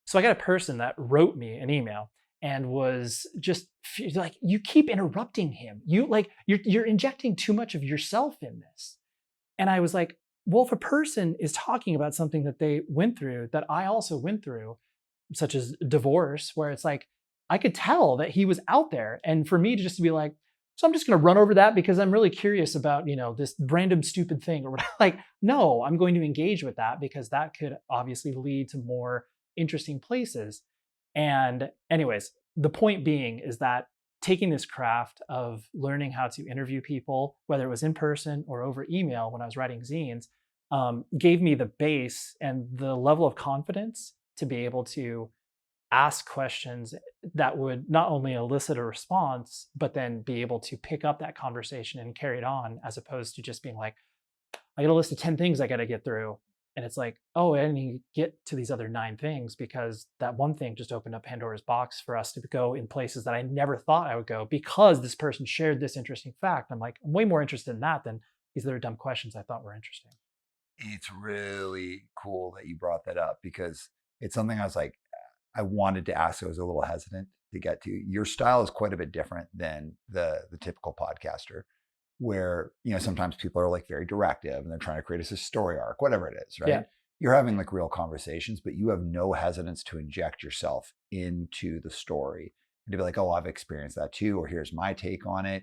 So I got a person that wrote me an email and was just like, you keep interrupting him. You're injecting too much of yourself in this. And I was like, well, if a person is talking about something that they went through, that I also went through, such as divorce, where it's like, I could tell that he was out there. And for me to just be like, so I'm just going to run over that because I'm really curious about, this random stupid thing or whatever. Like, no, I'm going to engage with that because that could obviously lead to more interesting places. And anyways, the point being is that taking this craft of learning how to interview people, whether it was in person or over email when I was writing zines, gave me the base and the level of confidence to be able to ask questions that would not only elicit a response, but then be able to pick up that conversation and carry it on, as opposed to just being like, I got a list of 10 things I got to get through. And it's like, oh, I didn't even get to these other 9 things because that one thing just opened up Pandora's box for us to go in places that I never thought I would go because this person shared this interesting fact. I'm like, I'm way more interested in that than these other dumb questions I thought were interesting. It's really cool that you brought that up because it's something I wanted to ask. I was a little hesitant to get to. Your style is quite a bit different than the typical podcaster, where sometimes people are like very directive and they're trying to create a story arc, whatever it is, right? Yeah. You're having like real conversations, but you have no hesitance to inject yourself into the story and to be like, oh, I've experienced that too, or here's my take on it.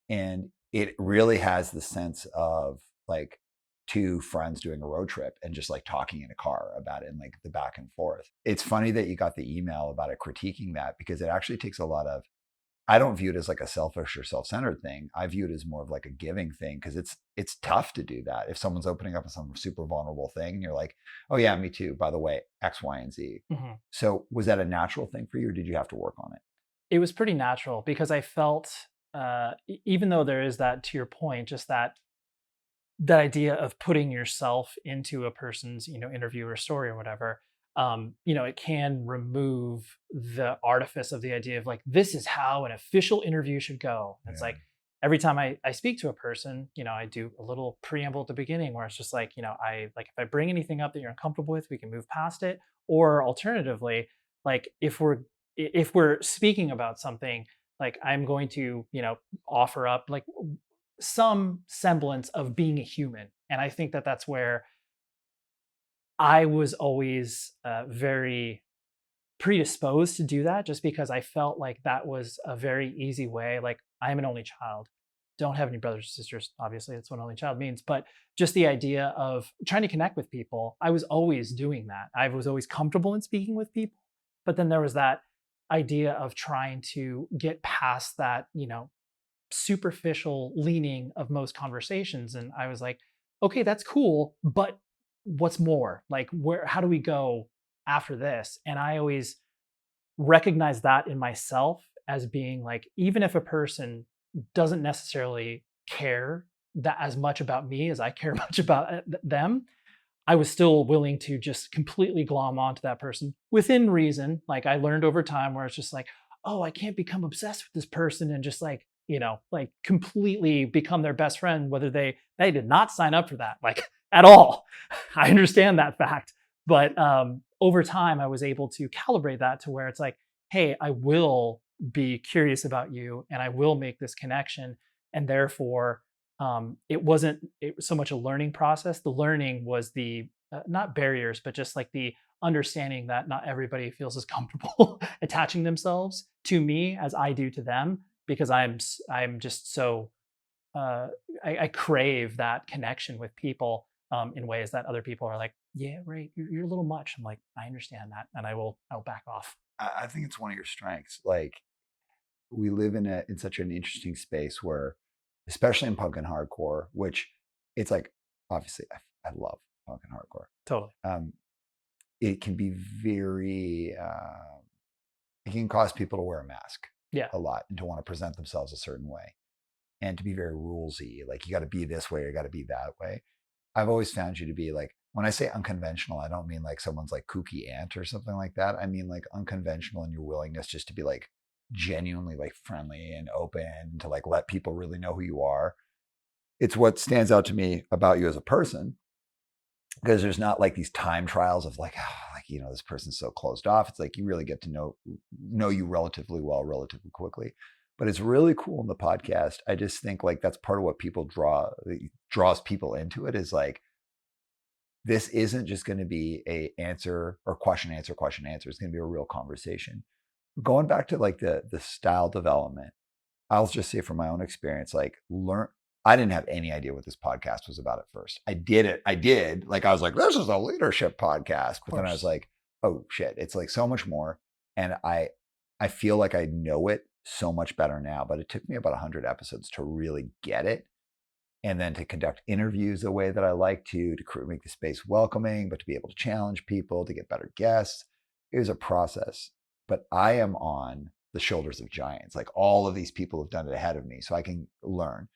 And it really has the sense of like 2 friends doing a road trip and just like talking in a car about it and like the back and forth. It's funny that you got the email about it critiquing that because it actually takes a lot of, I don't view it as like a selfish or self-centered thing. I view it as more of like a giving thing because it's tough to do that. If someone's opening up on some super vulnerable thing and you're like, oh yeah, me too, by the way, X, Y, and Z. Mm-hmm. So was that a natural thing for you or did you have to work on it? It was pretty natural because I felt, even though there is that, to your point, just that idea of putting yourself into a person's, interview or story or whatever, it can remove the artifice of the idea of like, this is how an official interview should go. It's like every time I speak to a person, I do a little preamble at the beginning where it's just like, if I bring anything up that you're uncomfortable with, we can move past it. Or alternatively, like if we're speaking about something, like I'm going to, offer up like some semblance of being a human. And I think that that's where I was always very predisposed to do that, just because I felt like that was a very easy way. Like, I'm an only child, don't have any brothers or sisters. Obviously, that's what only child means. But just the idea of trying to connect with people, I was always doing that. I was always comfortable in speaking with people. But then there was that idea of trying to get past that, superficial leaning of most conversations. And I was like, okay, that's cool, but what's more? Like, how do we go after this? And I always recognize that in myself as being like, even if a person doesn't necessarily care that as much about me as I care much about them, I was still willing to just completely glom onto that person within reason. Like, I learned over time where it's just like, oh, I can't become obsessed with this person and just like, like completely become their best friend, whether they did not sign up for that, like at all. I understand that fact. But over time, I was able to calibrate that to where it's like, hey, I will be curious about you and I will make this connection. And therefore, it wasn't so much a learning process. The learning was the, not barriers, but just like the understanding that not everybody feels as comfortable attaching themselves to me as I do to them, because I'm just so, I crave that connection with people in ways that other people are like, yeah, Ray, you're a little much. I'm like, I understand that. And I'll back off. I think it's one of your strengths. Like, we live in such an interesting space where, especially in punk and hardcore, which it's like, obviously I love punk and hardcore. Totally. It can be very, it can cause people to wear a mask a lot and to want to present themselves a certain way and to be very rulesy. Like, you got to be this way or you got to be that way. I've always found you to be like, when I say unconventional, I don't mean like someone's like kooky aunt or something like that. I mean like unconventional in your willingness just to be like genuinely like friendly and open, to like let people really know who you are. It's what stands out to me about you as a person, because there's not like these time trials of like, oh, like this person's so closed off. It's like you really get to know you relatively well, relatively quickly. But it's really cool in the podcast. I just think like that's part of what draws people into it, is like, this isn't just going to be a answer or question, answer, question, answer. It's going to be a real conversation. Going back to like the style development, I'll just say from my own experience, like I didn't have any idea what this podcast was about at first. I did. Like, I was like, this is a leadership podcast. But then I was like, oh shit, it's like so much more. And I feel like I know it so much better now, but it took me about 100 episodes to really get it. And then to conduct interviews the way that I like to make the space welcoming, but to be able to challenge people, to get better guests. It was a process. But I am on the shoulders of giants. Like, all of these people have done it ahead of me, so I can learn.